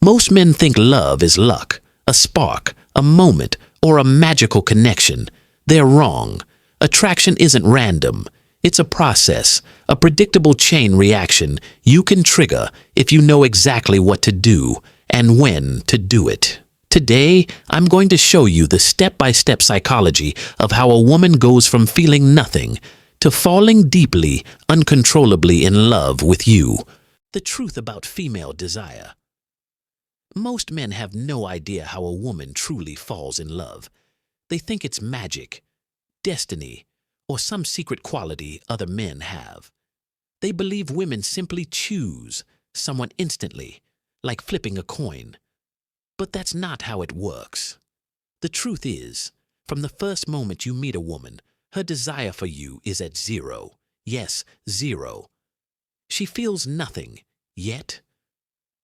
Most men think love is luck, a spark, a moment, or a magical connection. They're wrong. Attraction isn't random. It's a process, a predictable chain reaction you can trigger if you know exactly what to do and when to do it. Today, I'm going to show you the step-by-step psychology of how a woman goes from feeling nothing to falling deeply, uncontrollably in love with you. The truth about female desire. Most men have no idea how a woman truly falls in love. They think it's magic, destiny, or some secret quality other men have. They believe women simply choose someone instantly, like flipping a coin. But that's not how it works. The truth is, from the first moment you meet a woman, her desire for you is at zero. Yes, zero. She feels nothing, yet.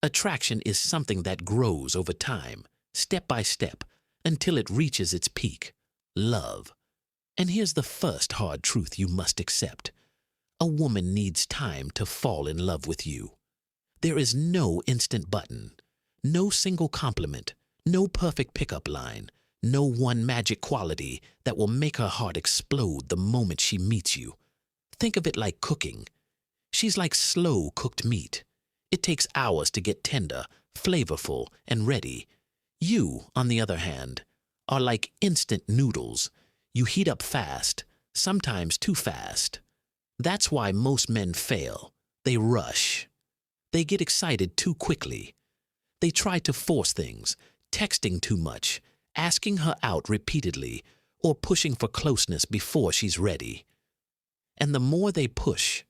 Attraction is something that grows over time, step by step, until it reaches its peak, love. And here's the first hard truth you must accept. A woman needs time to fall in love with you. There is no instant button, no single compliment, no perfect pickup line, no one magic quality that will make her heart explode the moment she meets you. Think of it like cooking. She's like slow cooked meat. It takes hours to get tender, flavorful, and ready. You, on the other hand, are like instant noodles. You heat up fast, sometimes too fast. That's why most men fail. They rush. They get excited too quickly. They try to force things, texting too much, asking her out repeatedly, or pushing for closeness before she's ready. And the more they push,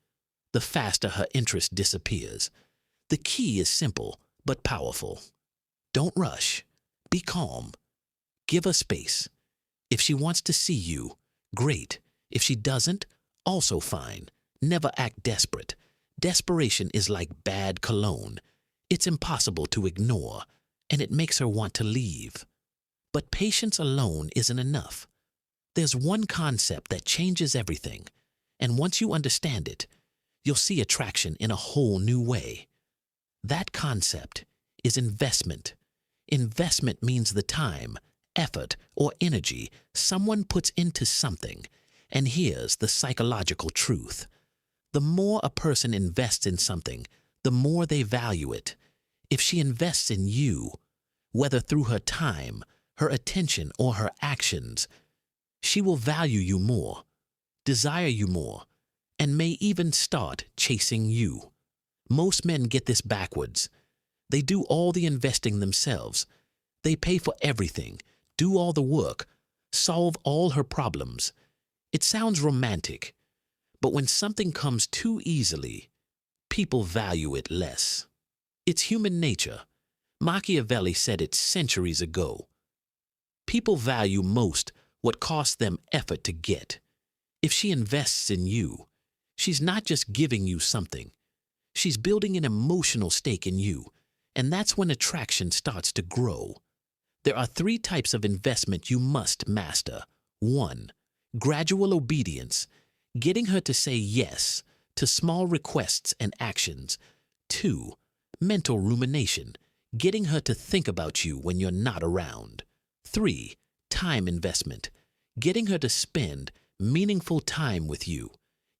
the faster her interest disappears. The key is simple but powerful. Don't rush. Be calm. Give her space. If she wants to see you, great. If she doesn't, also fine. Never act desperate. Desperation is like bad cologne. It's impossible to ignore, and it makes her want to leave. But patience alone isn't enough. There's one concept that changes everything, and once you understand it, you'll see attraction in a whole new way. That concept is investment. Investment means the time, effort, or energy someone puts into something. And here's the psychological truth. The more a person invests in something, the more they value it. If she invests in you, whether through her time, her attention, or her actions, she will value you more, desire you more, and may even start chasing you. Most men get this backwards. They do all the investing themselves. They pay for everything, do all the work, solve all her problems. It sounds romantic, but when something comes too easily, people value it less. It's human nature. Machiavelli said it centuries ago. People value most what costs them effort to get. If she invests in you, she's not just giving you something. She's building an emotional stake in you, and that's when attraction starts to grow. There are 3 types of investment you must master. 1. Gradual obedience, getting her to say yes to small requests and actions. 2. Mental rumination, getting her to think about you when you're not around. 3. Time investment, getting her to spend meaningful time with you.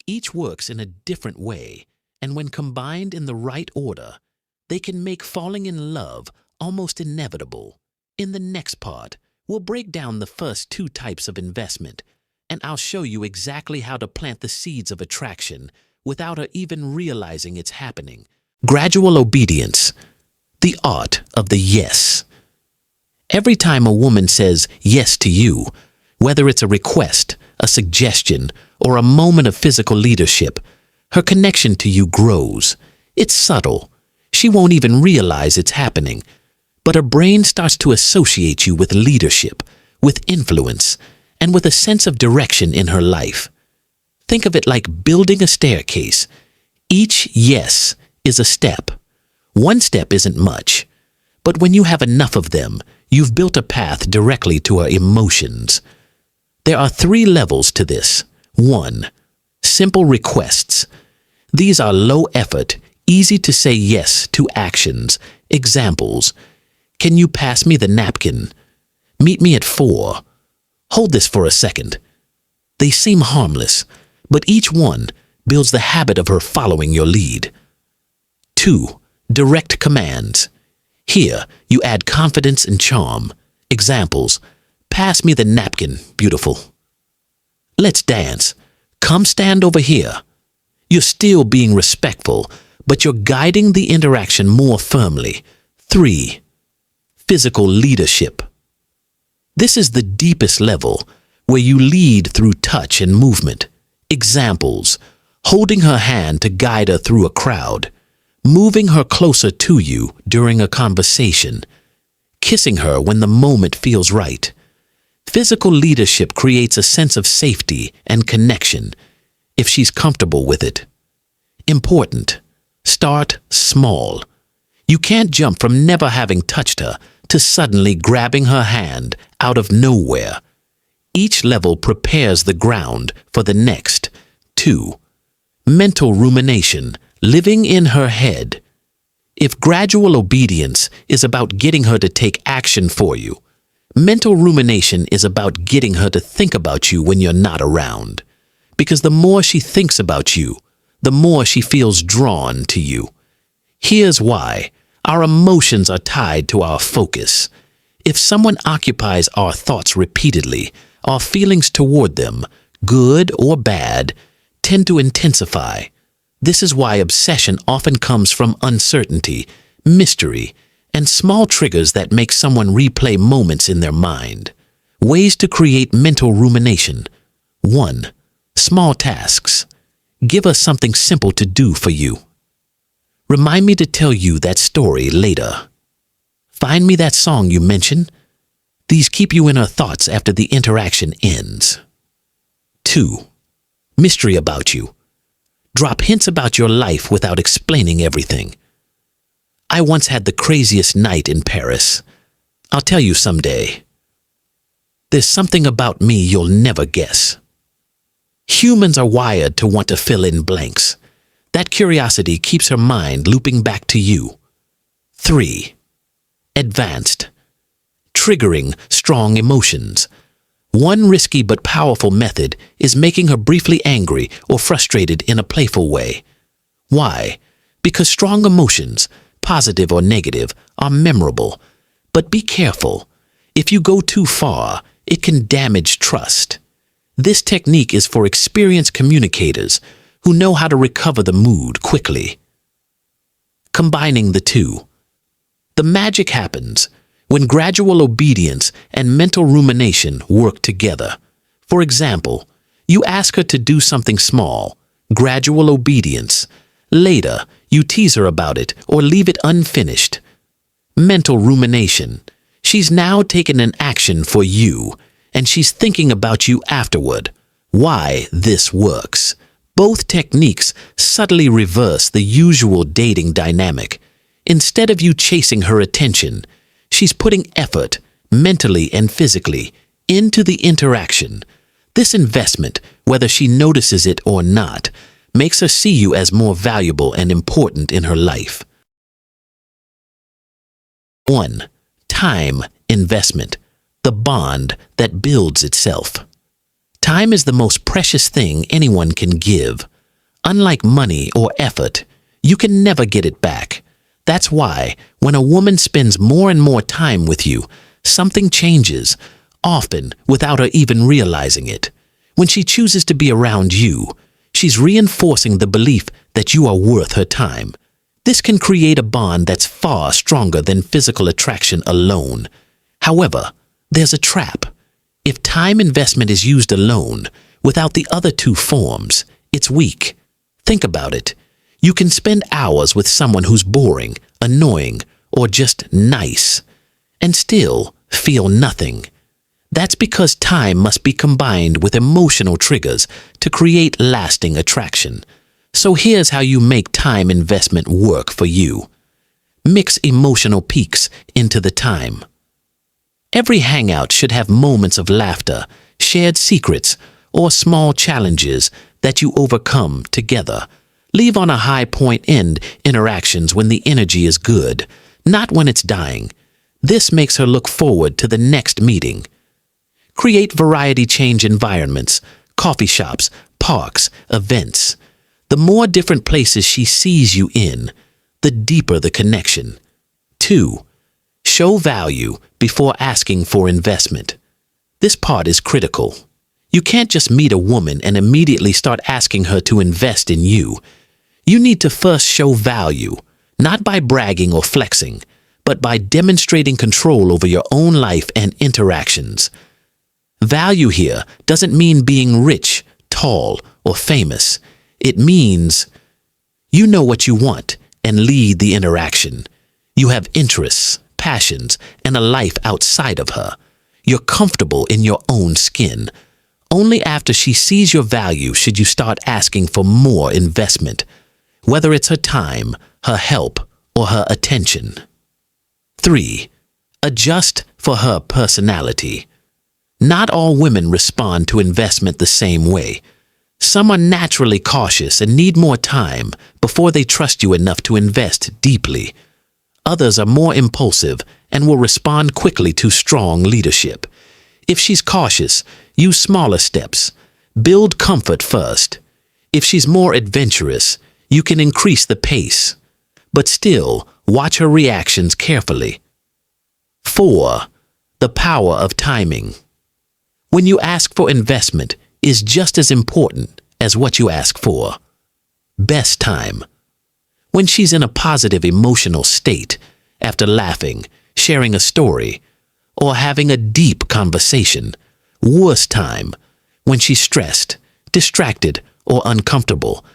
Each works in a different way, and when combined in the right order, they can make falling in love almost inevitable. In the next part, we'll break down the first 2 types of investment, and I'll show you exactly how to plant the seeds of attraction without her even realizing it's happening. Gradual obedience, the art of the yes. Every time a woman says yes to you, whether it's a request, a suggestion, or a moment of physical leadership, her connection to you grows. It's subtle. She won't even realize it's happening, but her brain starts to associate you with leadership, with influence, and with a sense of direction in her life. Think of it like building a staircase. Each yes is a step. One step isn't much, but when you have enough of them, you've built a path directly to her emotions. There are 3 levels to this. 1. Simple requests. These are low effort, easy to say yes to actions, Examples: can you pass me the napkin? Meet me at 4. Hold this for a second. They seem harmless, but each one builds the habit of her following your lead. 2. Direct commands. Here, you add confidence and charm. Examples: pass me the napkin, beautiful. Let's dance. Come stand over here. You're still being respectful, but you're guiding the interaction more firmly. 3. Physical leadership. This is the deepest level, where you lead through touch and movement. Examples: holding her hand to guide her through a crowd, moving her closer to you during a conversation, kissing her when the moment feels right. Physical leadership creates a sense of safety and connection if she's comfortable with it. Important: start small. You can't jump from never having touched her to suddenly grabbing her hand out of nowhere. Each level prepares the ground for the next. 2. Mental rumination, living in her head. If gradual obedience is about getting her to take action for you, mental rumination is about getting her to think about you when you're not around. Because the more she thinks about you, the more she feels drawn to you. Here's why. Our emotions are tied to our focus. If someone occupies our thoughts repeatedly, our feelings toward them, good or bad, tend to intensify. This is why obsession often comes from uncertainty, mystery, and small triggers that make someone replay moments in their mind. Ways to create mental rumination. 1. Small tasks. Give us something simple to do for you. Remind me to tell you that story later. Find me that song you mentioned. These keep you in her thoughts after the interaction ends. 2. Mystery about you. Drop hints about your life without explaining everything. I once had the craziest night in Paris. I'll tell you someday. There's something about me you'll never guess. Humans are wired to want to fill in blanks. That curiosity keeps her mind looping back to you. 3. Advanced. Triggering strong emotions. One risky but powerful method is making her briefly angry or frustrated in a playful way. Why? Because strong emotions, positive or negative, are memorable. But be careful. If you go too far, it can damage trust. This technique is for experienced communicators who know how to recover the mood quickly. Combining the two. The magic happens when gradual obedience and mental rumination work together. For example, you ask her to do something small, gradual obedience. Later, you tease her about it or leave it unfinished. Mental rumination. She's now taken an action for you, and she's thinking about you afterward. Why this works. Both techniques subtly reverse the usual dating dynamic. Instead of you chasing her attention, she's putting effort, mentally and physically, into the interaction. This investment, whether she notices it or not, makes her see you as more valuable and important in her life. 1. Time investment, the bond that builds itself. Time is the most precious thing anyone can give. Unlike money or effort, you can never get it back. That's why, when a woman spends more and more time with you, something changes, often without her even realizing it. When she chooses to be around you, she's reinforcing the belief that you are worth her time. This can create a bond that's far stronger than physical attraction alone. However, there's a trap. If time investment is used alone, without the other two forms, it's weak. Think about it. You can spend hours with someone who's boring, annoying, or just nice, and still feel nothing. That's because time must be combined with emotional triggers to create lasting attraction. So here's how you make time investment work for you. Mix emotional peaks into the time. Every hangout should have moments of laughter, shared secrets, or small challenges that you overcome together. Leave on a high point end interactions when the energy is good. not when it's dying. This makes her look forward to the next meeting. Create variety change environments, coffee shops, parks, events. The more different places she sees you in, the deeper the connection. 2. Show value before asking for investment. This part is critical. You can't just meet a woman and immediately start asking her to invest in you. You need to first show value, not by bragging or flexing, but by demonstrating control over your own life and interactions. Value here doesn't mean being rich, tall, or famous. It means you know what you want and lead the interaction. You have interests, passions, and a life outside of her. You're comfortable in your own skin. Only after she sees your value should you start asking for more investment, whether it's her time, her help, or her attention. 3. Adjust for her personality. Not all women respond to investment the same way. Some are naturally cautious and need more time before they trust you enough to invest deeply. Others are more impulsive and will respond quickly to strong leadership. If she's cautious, use smaller steps. Build comfort first. If she's more adventurous, you can increase the pace. But still, watch her reactions carefully. 4. The power of timing. When you ask for investment is just as important as what you ask for. Best time. When she's in a positive emotional state, after laughing, sharing a story, or having a deep conversation. Worst time. When she's stressed, distracted, or uncomfortable.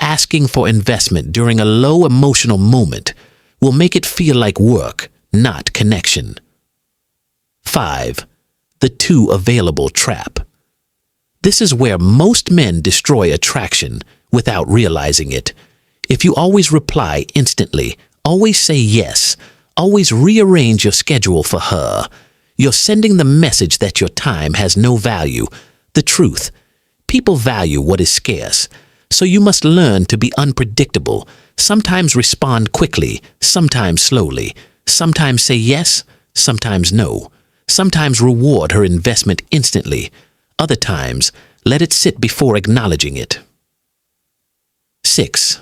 Asking for investment during a low emotional moment will make it feel like work, not connection. 5. The too available trap. This is where most men destroy attraction without realizing it. If you always reply instantly, always say yes, always rearrange your schedule for her, you're sending the message that your time has no value. The truth, people value what is scarce, so you must learn to be unpredictable, sometimes respond quickly, sometimes slowly, sometimes say yes, sometimes no, sometimes reward her investment instantly, other times let it sit before acknowledging it. 6.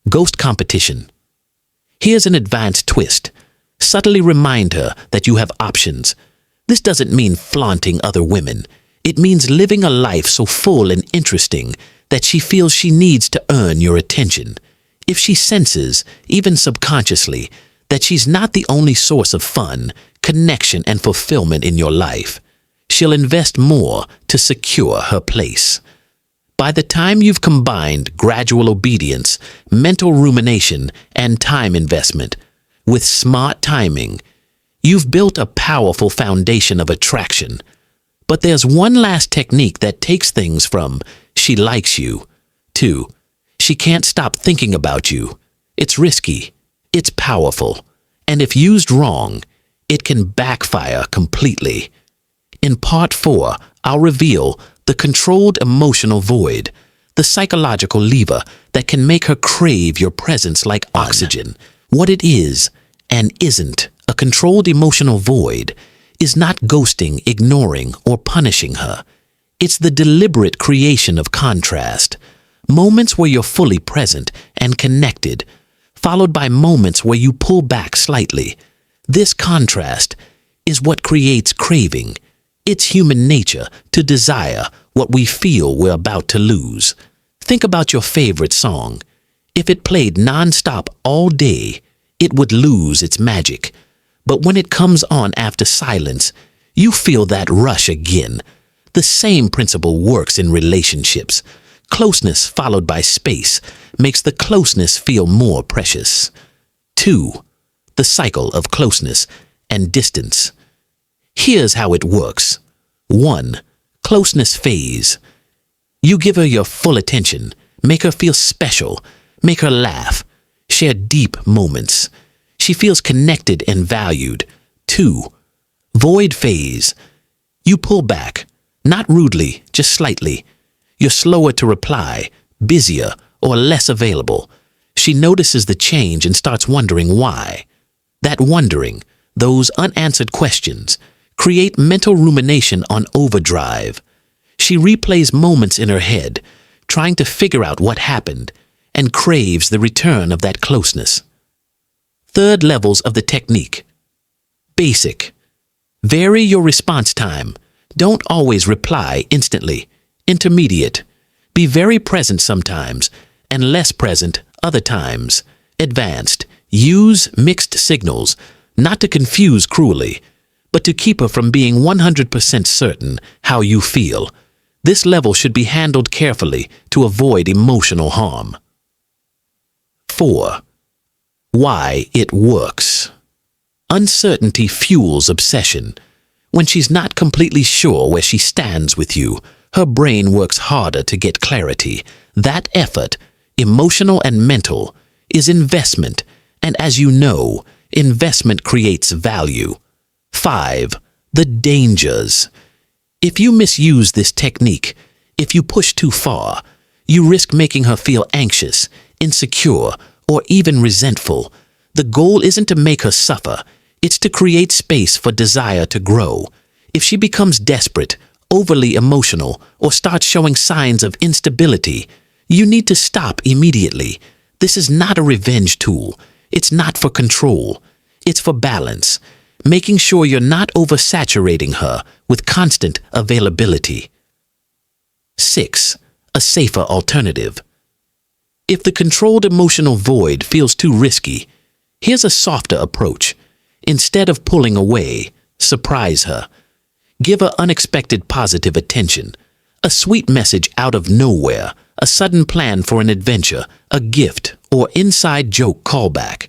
Ghost competition. Here's an advanced twist. Subtly remind her that you have options. This doesn't mean flaunting other women. It means living a life so full and interesting that she feels she needs to earn your attention. If she senses, even subconsciously, that she's not the only source of fun, connection, and fulfillment in your life, she'll invest more to secure her place. By the time you've combined gradual obedience, mental rumination, and time investment with smart timing, you've built a powerful foundation of attraction. But there's one last technique that takes things from she likes you to she can't stop thinking about you. It's risky, it's powerful, and if used wrong, it can backfire completely. In part 4, I'll reveal the controlled emotional void, the psychological lever that can make her crave your presence like oxygen. What it is and isn't a controlled emotional void is not ghosting, ignoring, or punishing her. It's the deliberate creation of contrast, moments where you're fully present and connected, followed by moments where you pull back slightly. This contrast is what creates craving. It's human nature to desire what we feel we're about to lose. Think about your favorite song. If it played non-stop all day, it would lose its magic. But when it comes on after silence, you feel that rush again. The same principle works in relationships. Closeness followed by space makes the closeness feel more precious. 2. The cycle of closeness and distance. Here's how it works. 1. Closeness phase. You give her your full attention, make her feel special, make her laugh, share deep moments. She feels connected and valued. 2. Void phase. You pull back, not rudely, just slightly. You're slower to reply, busier, or less available. She notices the change and starts wondering why. That wondering, those unanswered questions, create mental rumination on overdrive. She replays moments in her head, trying to figure out what happened, and craves the return of that closeness. Third levels of the technique. Basic. Vary your response time. Don't always reply instantly. Intermediate. Be very present sometimes, and less present other times. Advanced. Use mixed signals, not to confuse cruelly, but to keep her from being 100% certain how you feel. This level should be handled carefully to avoid emotional harm. 4. Why it works. Uncertainty fuels obsession. When she's not completely sure where she stands with you, her brain works harder to get clarity. That effort, emotional and mental, is investment, and as you know, investment creates value. 5. The dangers. If you misuse this technique, if you push too far, you risk making her feel anxious, insecure, or even resentful. The goal isn't to make her suffer, it's to create space for desire to grow. If she becomes desperate, overly emotional, or starts showing signs of instability, you need to stop immediately. This is not a revenge tool. It's not for control. It's for balance, making sure you're not oversaturating her with constant availability. 6. A safer alternative. If the controlled emotional void feels too risky, here's a softer approach. Instead of pulling away, surprise her. Give her unexpected positive attention, a sweet message out of nowhere, a sudden plan for an adventure, a gift, or inside joke callback.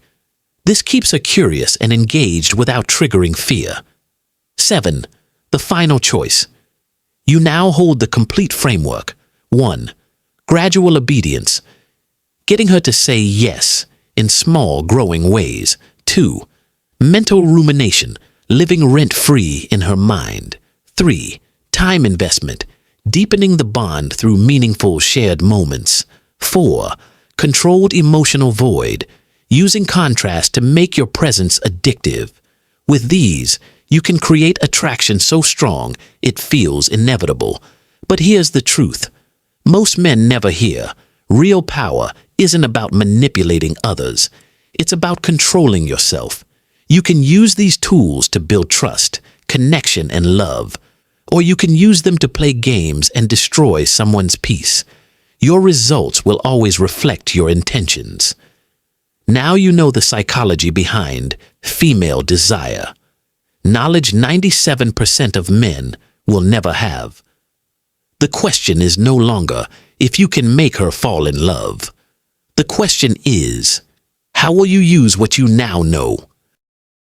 This keeps her curious and engaged without triggering fear. 7. The final choice. You now hold the complete framework. 1. Gradual obedience, getting her to say yes in small, growing ways. 2. Mental rumination, living rent-free in her mind. 3. Time investment, deepening the bond through meaningful shared moments. 4. Controlled emotional void, using contrast to make your presence addictive. With these, you can create attraction so strong it feels inevitable. But here's the truth. Most men never hear. Real power isn't about manipulating others. It's about controlling yourself. You can use these tools to build trust, connection, and love. Or you can use them to play games and destroy someone's peace. Your results will always reflect your intentions. Now you know the psychology behind female desire. Knowledge 97% of men will never have. The question is no longer if you can make her fall in love. The question is, how will you use what you now know?